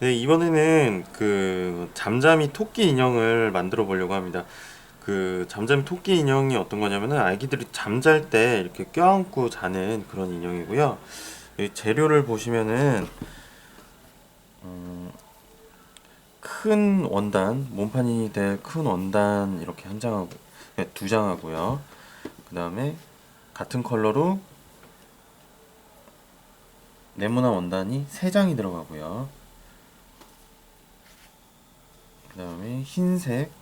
네, 이번에는 그 잠잠이 토끼 인형을 만들어 보려고 합니다. 그 잠잠이 토끼 인형이 어떤 거냐면은 아기들이 잠잘 때 이렇게 껴안고 자는 그런 인형이고요. 이 재료를 보시면은 큰 원단, 몸판이 될 큰 원단 이렇게 한 장하고, 네, 두 장하고요. 그 다음에 같은 컬러로 네모난 원단이 세 장이 들어가고요. 그 다음에 흰색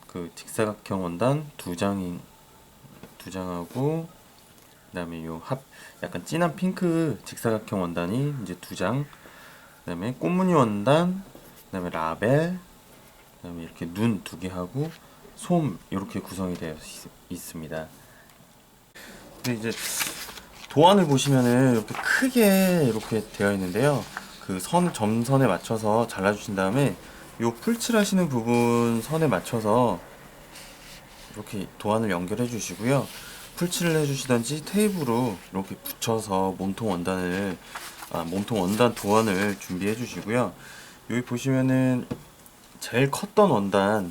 그 직사각형 원단 두 장하고, 그다음에 요 약간 진한 핑크 직사각형 원단이 이제 두 장, 그다음에 꽃무늬 원단, 그다음에 라벨, 그다음에 이렇게 눈 두 개 하고 솜 이렇게 구성이 되어 있습니다. 근데 이제 도안을 보시면은 이렇게 크게 이렇게 되어 있는데요. 그 점선에 맞춰서 잘라주신 다음에 요 풀칠하시는 부분 선에 맞춰서 이렇게 도안을 연결해 주시고요. 풀칠을 해주시던지 테이프로 이렇게 붙여서 몸통 원단 도안을 준비해 주시고요. 여기 보시면은 제일 컸던 원단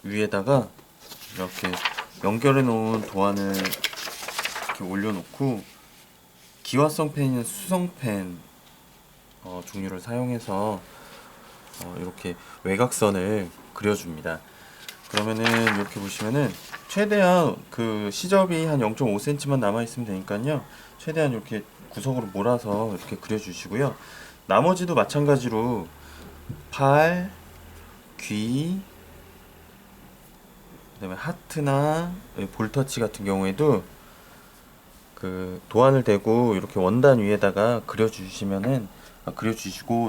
위에다가 이렇게 연결해 놓은 도안을 이렇게 올려놓고, 기화성 펜이나 수성펜 종류를 사용해서 이렇게 외곽선을 그려줍니다. 그러면은 이렇게 보시면은 최대한 그 시접이 한 0.5cm만 남아 있으면 되니까요. 최대한 이렇게 구석으로 몰아서 이렇게 그려주시고요. 나머지도 마찬가지로 팔, 귀, 그다음에 하트나 볼터치 같은 경우에도 그 도안을 대고 이렇게 원단 위에다가 그려주시고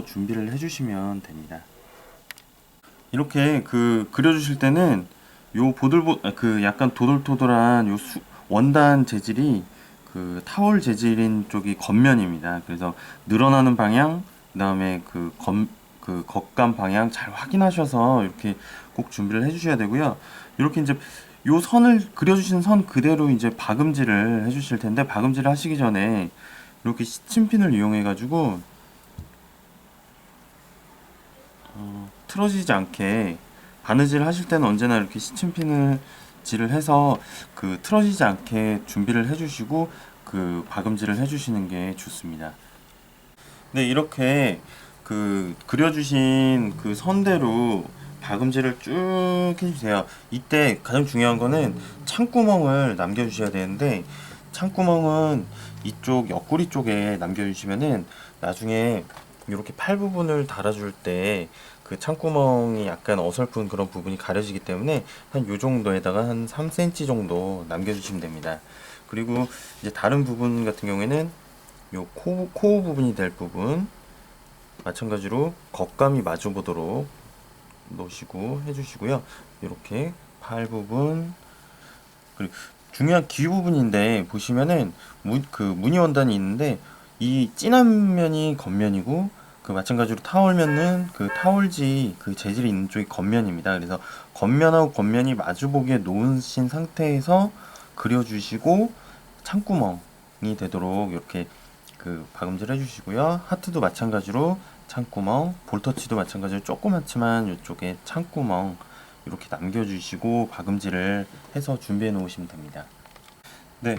준비를 해주시면 됩니다. 이렇게 그 그려주실 때는 요 그 약간 도돌토돌한 원단 재질이 그 타월 재질인 쪽이 겉면입니다. 그래서 늘어나는 방향, 그다음에 그 겉감 방향 잘 확인하셔서 이렇게 꼭 준비를 해주셔야 되고요. 이렇게 이제 요 선을 그려주신 선 그대로 이제 박음질을 해주실 텐데, 박음질을 하시기 전에 이렇게 시침핀을 이용해 가지고 틀어지지 않게, 바느질 하실 때는 언제나 이렇게 시침핀을 질을 해서 그 틀어지지 않게 준비를 해주시고 그 박음질을 해주시는 게 좋습니다. 네, 이렇게 그 그려주신 그 선대로 박음질을 쭉 해주세요. 이때 가장 중요한 거는 창구멍을 남겨주셔야 되는데, 창구멍은 이쪽 옆구리 쪽에 남겨주시면은 나중에 이렇게 팔 부분을 달아줄 때 그 창구멍이 약간 어설픈 그런 부분이 가려지기 때문에 한 요 정도에다가 한 3cm 정도 남겨주시면 됩니다. 그리고 이제 다른 부분 같은 경우에는 요 코어 부분이 될 부분 마찬가지로 겉감이 마주 보도록 놓으시고 해주시고요. 이렇게 팔 부분, 그리고 중요한 기후 부분인데 보시면은 그 무늬 원단이 있는데, 이 진한 면이 겉면이고 그 마찬가지로 타월면은 그 타월지 그 재질이 있는 쪽이 겉면입니다. 그래서 겉면하고 겉면이 마주보게 놓으신 상태에서 그려주시고 창구멍이 되도록 이렇게 그 박음질 해주시고요. 하트도 마찬가지로 창구멍, 볼터치도 마찬가지로 조그맣지만 이쪽에 창구멍 이렇게 남겨주시고 박음질을 해서 준비해 놓으시면 됩니다. 네,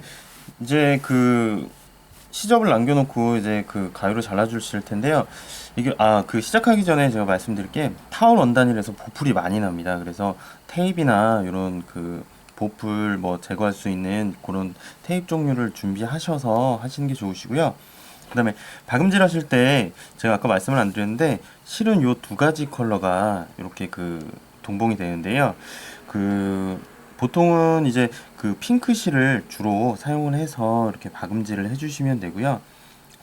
이제 그 시접을 남겨놓고 이제 그 가위로 잘라주실 텐데요. 이게 그 시작하기 전에 제가 말씀드릴 게, 타월 원단이라서 보풀이 많이 납니다. 그래서 테이프나 이런 그 보풀 뭐 제거할 수 있는 그런 테이프 종류를 준비하셔서 하시는 게 좋으시고요. 그다음에 박음질 하실 때 제가 아까 말씀을 안 드렸는데, 실은 요 두 가지 컬러가 이렇게 그 동봉이 되는데요. 그 보통은 이제 그 핑크 실을 주로 사용을 해서 이렇게 박음질을 해주시면 되고요.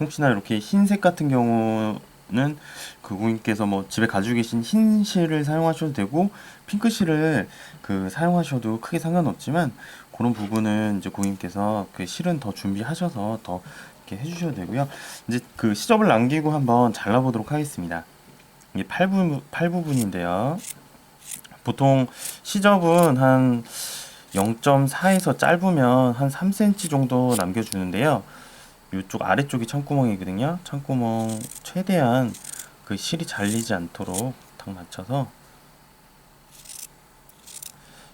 혹시나 이렇게 흰색 같은 경우는 그 고객님께서 뭐 집에 가지고 계신 흰 실을 사용하셔도 되고, 핑크 실을 그 사용하셔도 크게 상관없지만, 그런 부분은 이제 고객님께서 그 실은 더 준비하셔서 더 이렇게 해주셔도 되고요. 이제 그 시접을 남기고 한번 잘라보도록 하겠습니다. 이게 팔 부분인데요. 보통 시접은 한 0.4에서 짧으면 한 3cm 정도 남겨주는데요. 이쪽 아래쪽이 창구멍이거든요. 창구멍 최대한 그 실이 잘리지 않도록 딱 맞춰서,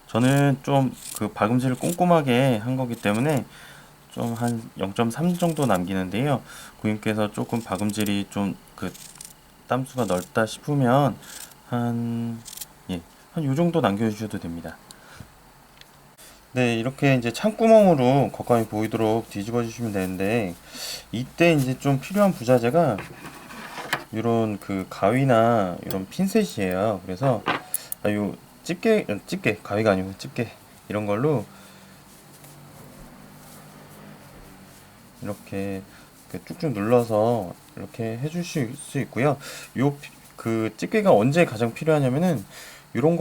저는 좀 그 박음질을 꼼꼼하게 한 거기 때문에 좀 한 0.3 정도 남기는데요. 고객님께서 조금 박음질이 좀 그 땀수가 넓다 싶으면 한, 예, 한 요 정도 남겨주셔도 됩니다. 네, 이렇게 이제 창구멍으로 겉감이 보이도록 뒤집어 주시면 되는데, 이때 이제 좀 필요한 부자재가 이런 그 가위나 이런 핀셋이에요. 그래서 요 집게 가위가 아니고 집게, 이런 걸로 이렇게 쭉쭉 눌러서 이렇게 해주실 수 있고요. 그 집게가 언제 가장 필요하냐면은 요런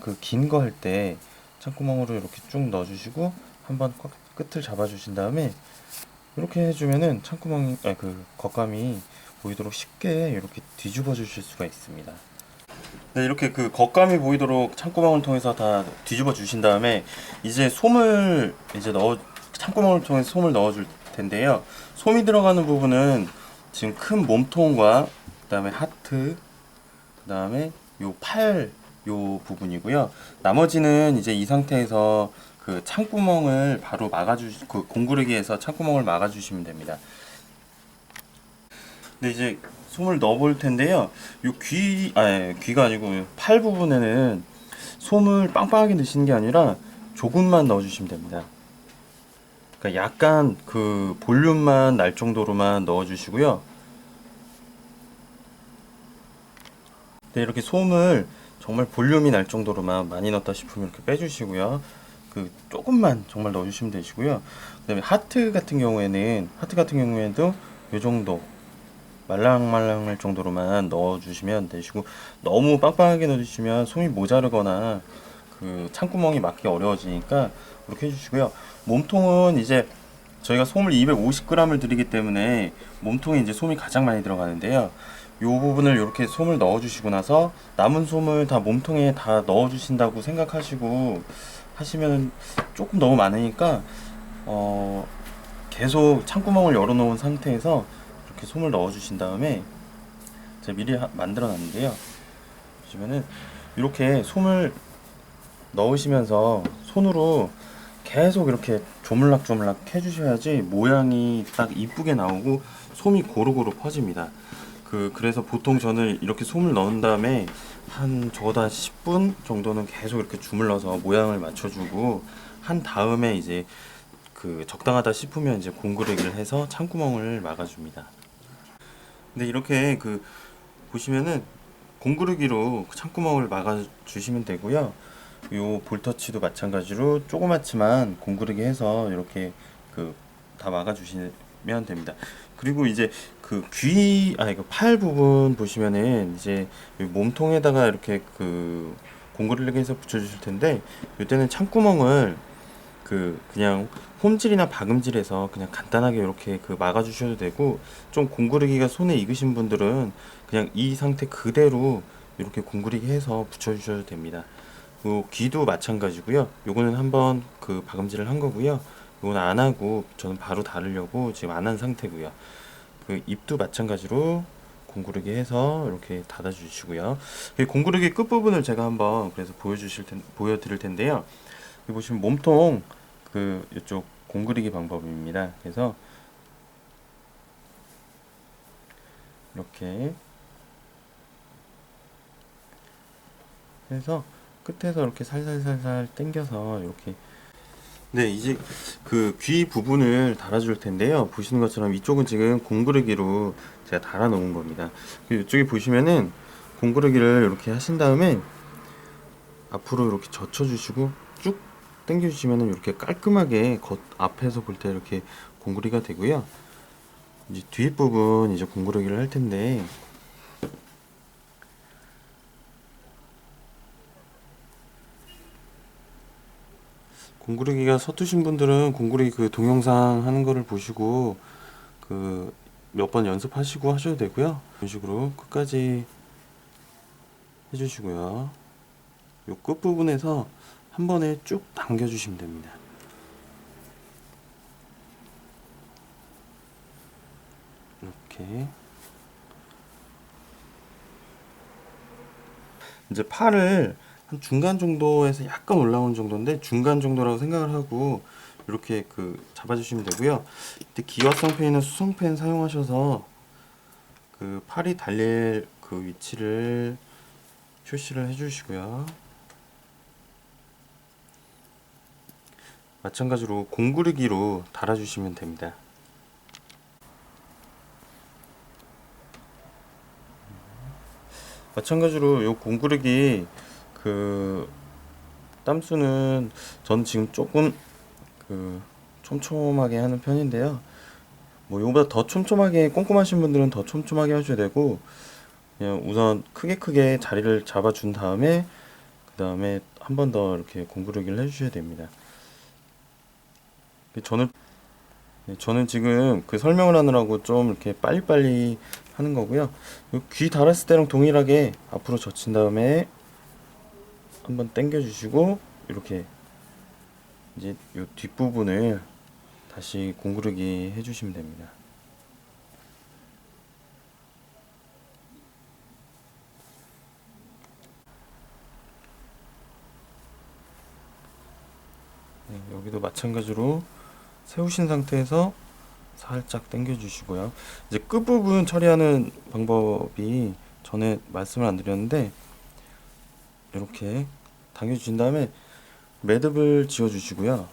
그 긴 거 할 때 창구멍으로 이렇게 쭉 넣어주시고 한번 끝을 잡아주신 다음에 이렇게 해주면은 창구멍이, 아니 그 겉감이 보이도록 쉽게 이렇게 뒤집어 주실 수가 있습니다. 네, 이렇게 그 겉감이 보이도록 창구멍을 통해서 다 뒤집어 주신 다음에 이제 솜을 이제 창구멍을 통해서 솜을 넣어 줄 텐데요. 솜이 들어가는 부분은 지금 큰 몸통과 그다음에 하트, 그다음에 요 팔 요 부분이고요. 나머지는 이제 이 상태에서 그 창구멍을 바로 그 공구르기에서 창구멍을 막아 주시면 됩니다. 네, 이제 솜을 넣어 볼 텐데요. 요 귀가 아니고 팔 부분에는 솜을 빵빵하게 넣으시는 게 아니라 조금만 넣어 주시면 됩니다. 그러니까 약간 그 볼륨만 날 정도로만 넣어 주시고요. 네, 이렇게 솜을 정말 볼륨이 날 정도로만 많이 넣었다 싶으면 이렇게 빼주시고요. 그 조금만 정말 넣어주시면 되시고요. 그다음에 하트 같은 경우에도 요 정도 말랑말랑할 정도로만 넣어주시면 되시고, 너무 빵빵하게 넣어주시면 솜이 모자르거나 그 창구멍이 막기 어려워지니까 그렇게 해주시고요. 몸통은 이제 저희가 솜을 250g을 드리기 때문에 몸통에 이제 솜이 가장 많이 들어가는데요. 요 부분을 이렇게 솜을 넣어주시고 나서 남은 솜을 다 몸통에 다 넣어주신다고 생각하시고 하시면 조금 너무 많으니까 계속 창구멍을 열어놓은 상태에서 이렇게 솜을 넣어주신 다음에 제가 미리 만들어 놨는데요. 보시면은 이렇게 솜을 넣으시면서 손으로 계속 이렇게 조물락조물락 해주셔야지 모양이 딱 이쁘게 나오고 솜이 고루고루 퍼집니다. 그래서 보통 저는 이렇게 솜을 넣은 다음에 적어도 한 10분 정도는 계속 이렇게 주물러서 모양을 맞춰주고 한 다음에 이제 그 적당하다 싶으면 이제 공구르기를 해서 창구멍을 막아줍니다. 근데 이렇게 보시면은 공구르기로 창구멍을 막아주시면 되고요. 요 볼터치도 마찬가지로 조그맣지만 공구르기 해서 이렇게 다 막아주시면 됩니다. 그리고 이제 팔 부분 보시면은 이제 몸통에다가 이렇게 공구르기 해서 붙여주실 텐데, 이때는 창구멍을 그냥 홈질이나 박음질해서 그냥 간단하게 이렇게 막아주셔도 되고, 좀 공구르기가 손에 익으신 분들은 그냥 이 상태 그대로 이렇게 공구르기 해서 붙여주셔도 됩니다. 귀도 마찬가지고요. 요거는 한번 박음질을 한 거고요. 요건 안 하고 저는 바로 다르려고 지금 안 한 상태고요. 입도 마찬가지로 공구르기 해서 이렇게 닫아 주시고요. 공구르기 끝부분을 제가 한번 그래서 보여드릴 텐데요. 여기 보시면 몸통 이쪽 공구르기 방법입니다. 그래서 이렇게 해서 끝에서 이렇게 살살살살 당겨서 이렇게, 네, 이제 귀 부분을 달아줄 텐데요. 보시는 것처럼 이쪽은 지금 공구르기로 제가 달아 놓은 겁니다. 이쪽에 보시면은 공구르기를 이렇게 하신 다음에 앞으로 이렇게 젖혀주시고 쭉 당겨주시면은 이렇게 깔끔하게 앞에서 볼 때 이렇게 공구르기가 되고요. 이제 뒷부분 이제 공구르기를 할 텐데, 공구르기가 서투신 분들은 공구르기 동영상 하는 거를 보시고 몇 번 연습하시고 하셔도 되고요. 이런 식으로 끝까지 해주시고요. 요 끝부분에서 한 번에 쭉 당겨주시면 됩니다. 이렇게 이제 팔을 한 중간 정도에서 약간 올라온 정도인데 중간 정도라고 생각을 하고 이렇게 잡아주시면 되고요. 이때 기화성 펜이나 수성 펜 사용하셔서 그 팔이 달릴 그 위치를 표시를 해주시고요. 마찬가지로 공구르기로 달아주시면 됩니다. 마찬가지로 요 공구르기 땀수는 전 지금 조금 촘촘하게 하는 편인데요. 뭐 요보다 더 촘촘하게 꼼꼼하신 분들은 더 촘촘하게 하셔야 되고 그냥 우선 크게 자리를 잡아준 다음에 그 다음에 한 번 더 이렇게 공구르기를 해주셔야 됩니다. 저는 지금 설명을 하느라고 좀 이렇게 빨리빨리 하는 거고요. 귀 달았을 때랑 동일하게 앞으로 젖힌 다음에 한번 당겨 주시고 이렇게 이제 요 뒷부분을 다시 공구르기 해주시면 됩니다. 네, 여기도 마찬가지로 세우신 상태에서 살짝 당겨 주시고요. 이제 끝부분 처리하는 방법이 전에 말씀을 안 드렸는데 이렇게 당겨 주신 다음에 매듭을 지어 주시고요.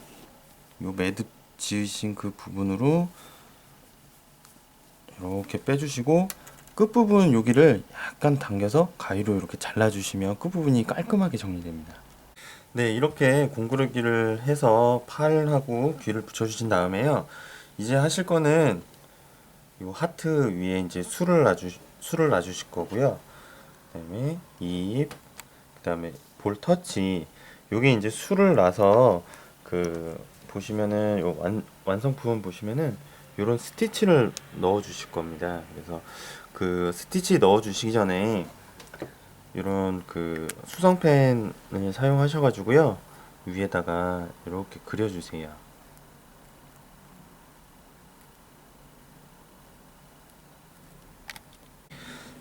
요 매듭 지으신 그 부분으로 이렇게 빼주시고 끝부분 여기를 약간 당겨서 가위로 이렇게 잘라주시면 끝부분이 깔끔하게 정리됩니다. 네, 이렇게 공구르기를 해서 팔하고 귀를 붙여주신 다음에요. 이제 하실 거는 이 하트 위에 이제 술을 놔주실 거고요. 그다음에 입, 그다음에 볼 터치. 요게 이제 술을 놔서 보시면은 요 완성품 보시면은 요런 스티치를 넣어 주실 겁니다. 그래서 스티치 넣어 주시기 전에 이런 수성펜을 사용하셔 가지고요. 위에다가 이렇게 그려 주세요.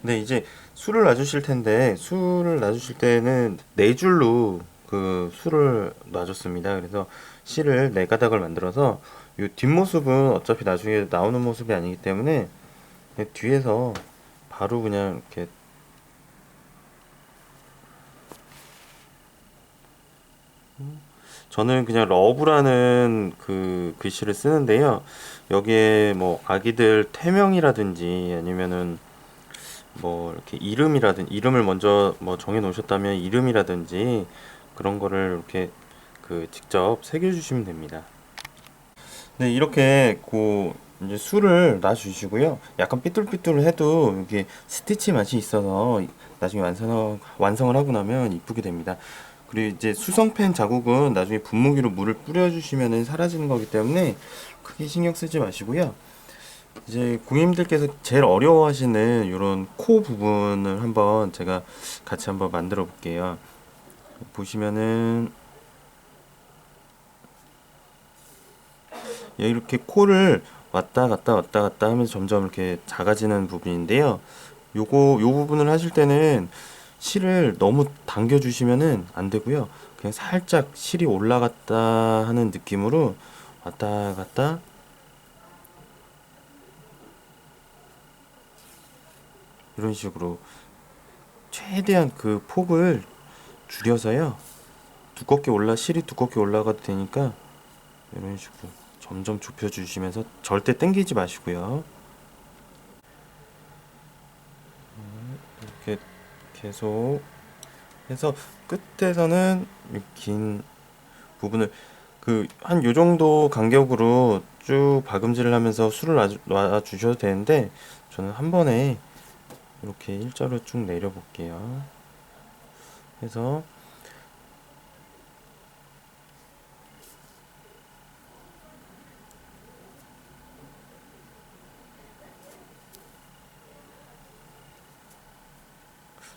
네, 이제 술을 놔주실 텐데 술을 놔주실 때는 네 줄로 술을 놔줬습니다. 그래서 실을 네 가닥을 만들어서 이 뒷모습은 어차피 나중에 나오는 모습이 아니기 때문에 그냥 뒤에서 바로 그냥 이렇게 저는 그냥 러브라는 글씨를 쓰는데요. 여기에 뭐 아기들 태명이라든지 아니면은 뭐 이렇게 이름을 먼저 뭐 정해 놓으셨다면 이름이라든지 그런 거를 이렇게 직접 새겨 주시면 됩니다. 네, 이렇게 이제 술을 놔 주시고요. 약간 삐뚤삐뚤해도 이게 스티치 맛이 있어서 나중에 완성을 하고 나면 이쁘게 됩니다. 그리고 이제 수성펜 자국은 나중에 분무기로 물을 뿌려 주시면 사라지는 거기 때문에 크게 신경 쓰지 마시고요. 이제 고객님들께서 제일 어려워하시는 이런 코 부분을 한번 제가 같이 한번 만들어 볼게요. 보시면은 이렇게 코를 왔다 갔다 하면서 점점 이렇게 작아지는 부분인데요. 요 부분을 하실 때는 실을 너무 당겨 주시면은 안 되고요. 그냥 살짝 실이 올라갔다 하는 느낌으로 왔다 갔다 이런 식으로 최대한 폭을 줄여서요. 실이 두껍게 올라가도 되니까 이런 식으로 점점 좁혀 주시면서 절대 당기지 마시고요. 이렇게 계속 해서 끝에서는 이 긴 부분을 한 요 정도 간격으로 쭉 박음질을 하면서 술을 놔 주셔도 되는데 저는 한 번에 이렇게 일자로 쭉 내려 볼게요. 해서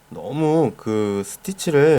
너무 스티치를